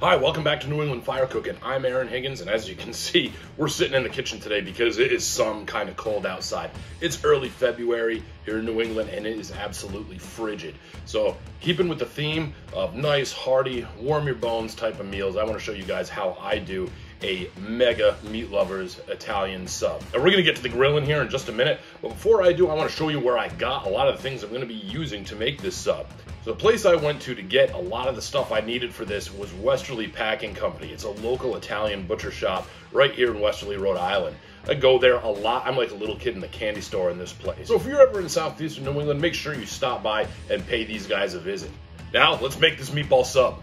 Hi, welcome back to New England Fire Cooking. I'm Aaron Higgins, and as you can see, we're sitting in the kitchen today because it is some kind of cold outside. It's early February here in New England, and it is absolutely frigid. So, keeping with the theme of nice, hearty, warm your bones type of meals, I want to show you guys how I do a mega meat lovers Italian sub. And we're gonna get to the grilling here in just a minute, but before I do, I want to show you where I got a lot of the things I'm gonna be using to make this sub. So the place I went to get a lot of the stuff I needed for this was Westerly Packing Company. It's a local Italian butcher shop right here in Westerly, Rhode Island. I go there a lot. I'm like a little kid in the candy store in this place. So if you're ever in southeastern New England, make sure you stop by and pay these guys a visit. Now, let's make this meatball sub.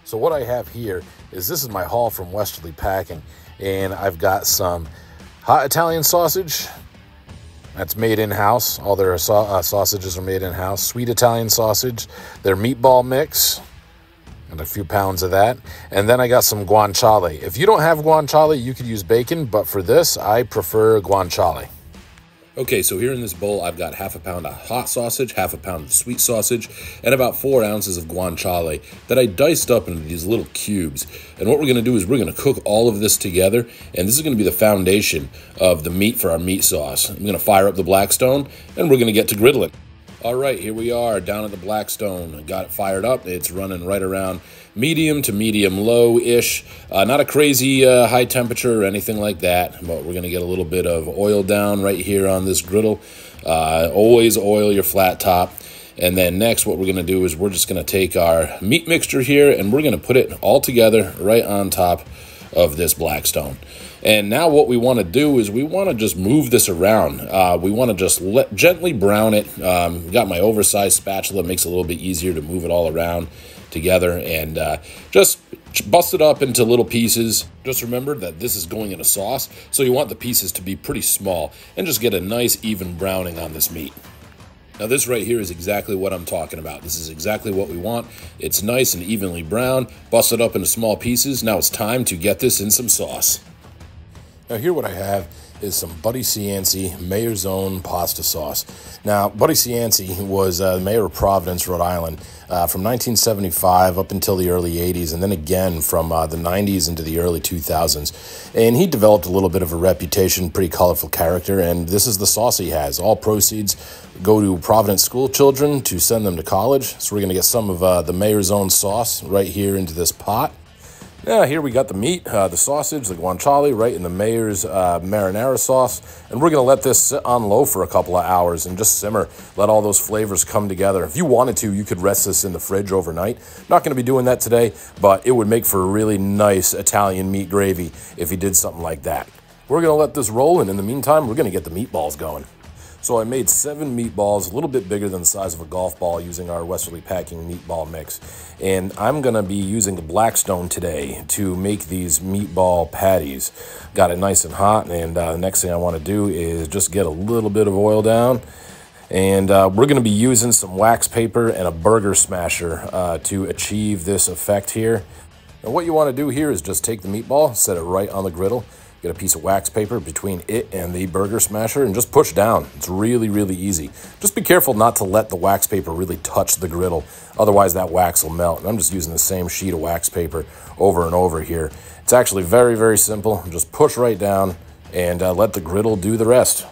So what I have here is this is my haul from Westerly Packing, and I've got some hot Italian sausage. That's made in-house. All their sausages are made in-house. Sweet Italian sausage, their meatball mix, and a few pounds of that. And then I got some guanciale. If you don't have guanciale, you could use bacon, but for this, I prefer guanciale. Okay, so here in this bowl, I've got half a pound of hot sausage, half a pound of sweet sausage, and about 4 ounces of guanciale that I diced up into these little cubes. And what we're going to do is we're going to cook all of this together, and this is going to be the foundation of the meat for our meat sauce. I'm going to fire up the Blackstone, and we're going to get to griddling. All right, here we are down at the Blackstone. I got it fired up. It's running right around medium to medium low-ish. Not a crazy high temperature or anything like that, but we're going to get a little bit of oil down right here on this griddle. Always oil your flat top. And then next, what we're going to do is we're just going to take our meat mixture here, and we're going to put it all together right on top of this Blackstone. And now what we want to do is we want to just move this around. We want to just gently brown it. Got my oversized spatula, makes it a little bit easier to move it all around together, and just bust it up into little pieces. Just remember that this is going in a sauce, so you want the pieces to be pretty small, and just get a nice even browning on this meat. Now this right here is exactly what I'm talking about. This is exactly what we want. It's nice and evenly brown, bust it up into small pieces. Now it's time to get this in some sauce. Now here what I have is some Buddy Cianci Mayor's Own pasta sauce. Now Buddy Cianci was mayor of Providence, Rhode Island from 1975 up until the early 80s, and then again from the 90s into the early 2000s. And he developed a little bit of a reputation, pretty colorful character, and this is the sauce he has. All proceeds go to Providence school children to send them to college. So we're going to get some of the Mayor's Own sauce right here into this pot. Now here we got the meat, the sausage, the guanciale right in the Mayor's marinara sauce. And we're going to let this sit on low for a couple of hours and just simmer. Let all those flavors come together. If you wanted to, you could rest this in the fridge overnight. Not going to be doing that today, but it would make for a really nice Italian meat gravy if you did something like that. We're going to let this roll, and in the meantime, we're going to get the meatballs going. So I made 7 meatballs, a little bit bigger than the size of a golf ball, using our Westerly Packing meatball mix. And I'm going to be using the Blackstone today to make these meatball patties. Got it nice and hot, and the next thing I want to do is just get a little bit of oil down. And we're going to be using some wax paper and a burger smasher to achieve this effect here. Now what you want to do here is just take the meatball, set it right on the griddle, get a piece of wax paper between it and the burger smasher, and just push down. It's really, really easy. Just be careful not to let the wax paper really touch the griddle. Otherwise, that wax will melt. And I'm just using the same sheet of wax paper over and over here. It's actually very, very simple. Just push right down and let the griddle do the rest.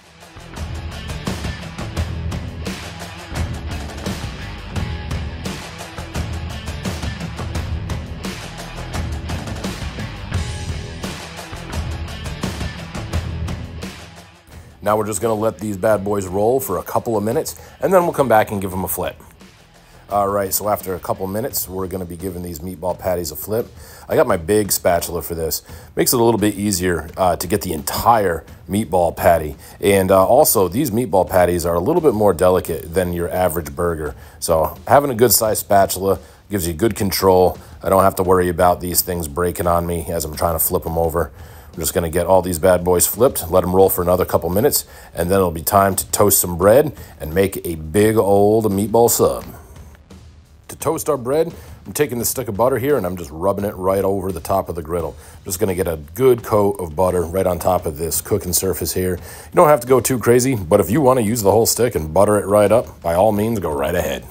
Now we're just going to let these bad boys roll for a couple of minutes, and then we'll come back and give them a flip. All right, so after a couple of minutes, we're going to be giving these meatball patties a flip. I got my big spatula for this. Makes it a little bit easier to get the entire meatball patty. And also, these meatball patties are a little bit more delicate than your average burger. So having a good sized spatula gives you good control. I don't have to worry about these things breaking on me as I'm trying to flip them over. I'm just going to get all these bad boys flipped, let them roll for another couple minutes, and then it'll be time to toast some bread and make a big old meatball sub. To toast our bread, I'm taking this stick of butter here and I'm just rubbing it right over the top of the griddle. I'm just going to get a good coat of butter right on top of this cooking surface here. You don't have to go too crazy, but if you want to use the whole stick and butter it right up, by all means, go right ahead.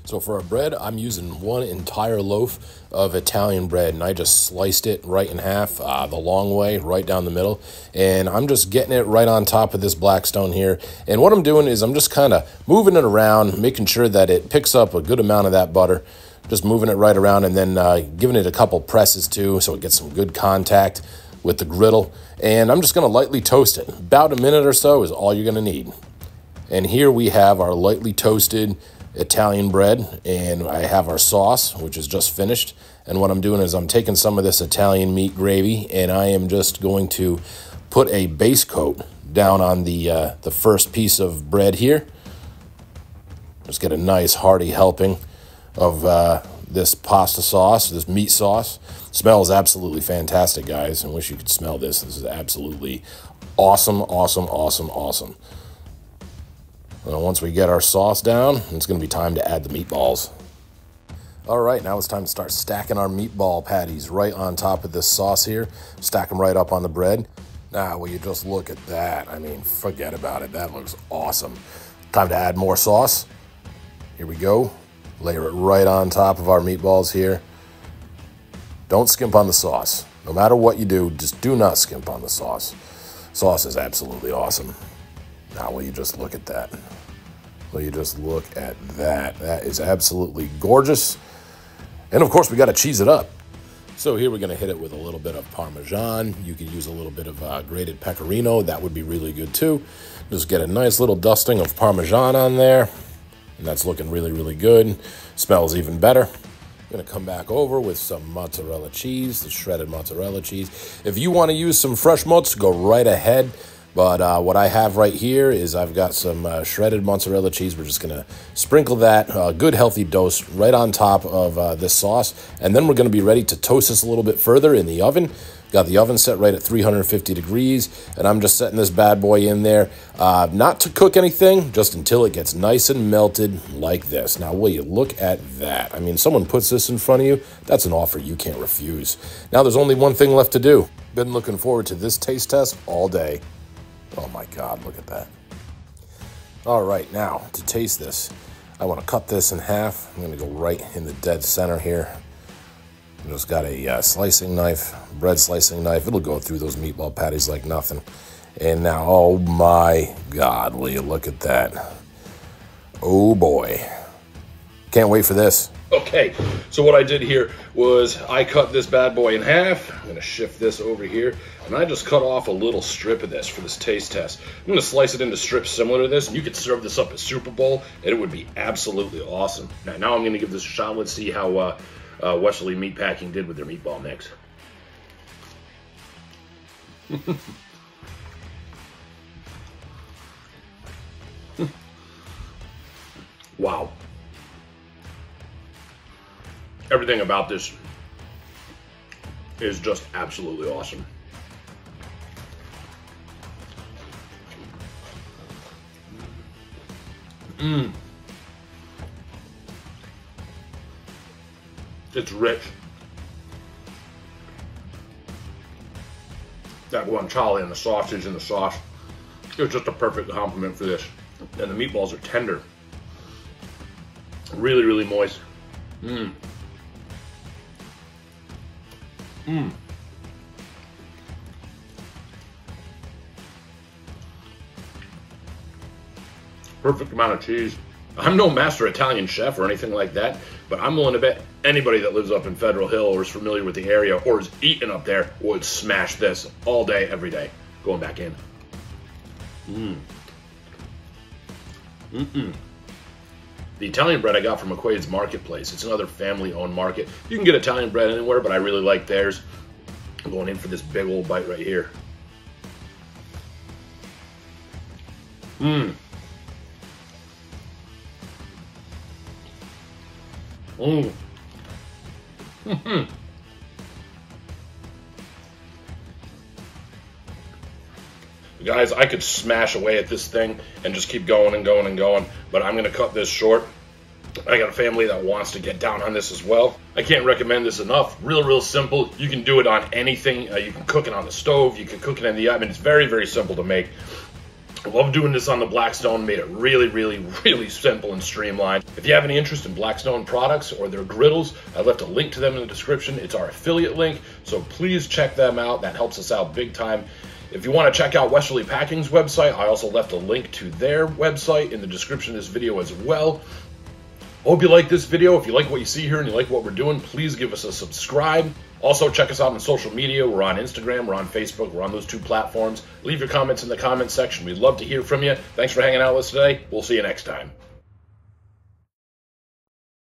So for our bread, I'm using one entire loaf of Italian bread, and I just sliced it right in half, the long way, right down the middle. And I'm just getting it right on top of this Blackstone here. And what I'm doing is I'm just kind of moving it around, making sure that it picks up a good amount of that butter. Just moving it right around, and then giving it a couple presses too, so it gets some good contact with the griddle. And I'm just going to lightly toast it. About a minute or so is all you're going to need. And here we have our lightly toasted Italian bread, and I have our sauce, which is just finished. And what I'm doing is I'm taking some of this Italian meat gravy, and I am just going to put a base coat down on the first piece of bread here. Just get a nice hearty helping of this pasta sauce, this meat sauce. Smells absolutely fantastic, guys. I wish you could smell this. This is absolutely awesome, awesome, awesome, awesome. Well, once we get our sauce down, it's going to be time to add the meatballs. All right, now it's time to start stacking our meatball patties right on top of this sauce here. Stack them right up on the bread. Now, will you just look at that? I mean, forget about it. That looks awesome. Time to add more sauce. Here we go. Layer it right on top of our meatballs here. Don't skimp on the sauce. No matter what you do, just do not skimp on the sauce. Sauce is absolutely awesome. Now, will you just look at that? Will you just look at that? That is absolutely gorgeous. And of course, we got to cheese it up. So here we're going to hit it with a little bit of Parmesan. You could use a little bit of grated pecorino. That would be really good too. Just get a nice little dusting of Parmesan on there. And that's looking really, really good. Smells even better. I'm going to come back over with some mozzarella cheese, the shredded mozzarella cheese. If you want to use some fresh mozz, go right ahead. But what I have right here is I've got some shredded mozzarella cheese. We're just going to sprinkle that good healthy dose right on top of this sauce. And then we're going to be ready to toast this a little bit further in the oven. Got the oven set right at 350 degrees. And I'm just setting this bad boy in there. Not to cook anything, just until it gets nice and melted like this. Now, will you look at that? I mean, someone puts this in front of you. That's an offer you can't refuse. Now, there's only one thing left to do. Been looking forward to this taste test all day. Oh my God, look at that. All right, now to taste this, I want to cut this in half. I'm going to go right in the dead center here. I just got a slicing knife, bread slicing knife. It'll go through those meatball patties like nothing. And now, oh my God, will you look at that? Oh boy. Can't wait for this. Okay, so what I did here was I cut this bad boy in half. I'm going to shift this over here, and I just cut off a little strip of this for this taste test. I'm going to slice it into strips similar to this, and you could serve this up at Super Bowl, and it would be absolutely awesome. Now I'm going to give this a shot. Let's see how Westerly Meatpacking did with their meatball mix. Wow. Everything about this is just absolutely awesome. It's rich. That guanciale and the sausage and the sauce, it's just a perfect complement for this. And the meatballs are tender. Really, really moist. Perfect amount of cheese. I'm no master Italian chef or anything like that, but I'm willing to bet anybody that lives up in Federal Hill or is familiar with the area or is eating up there would smash this all day, every day. Going back in. The Italian bread I got from McQuaid's Marketplace. It's another family-owned market. You can get Italian bread anywhere, but I really like theirs. I'm going in for this big old bite right here. Guys, I could smash away at this thing and just keep going and going and going, but I'm going to cut this short. I got a family that wants to get down on this as well. I can't recommend this enough. Real simple. You can do it on anything. You can cook it on the stove. You can cook it in the oven. It's very, very simple to make. I love doing this on the Blackstone, made it really, really, really simple and streamlined. If you have any interest in Blackstone products or their griddles, I left a link to them in the description. It's our affiliate link, so please check them out. That helps us out big time. If you want to check out Westerly Packing's website, I also left a link to their website in the description of this video as well. Hope you like this video. If you like what you see here and you like what we're doing, please give us a subscribe. Also, check us out on social media. We're on Instagram, we're on Facebook, we're on those 2 platforms. Leave your comments in the comment section. We'd love to hear from you. Thanks for hanging out with us today. We'll see you next time.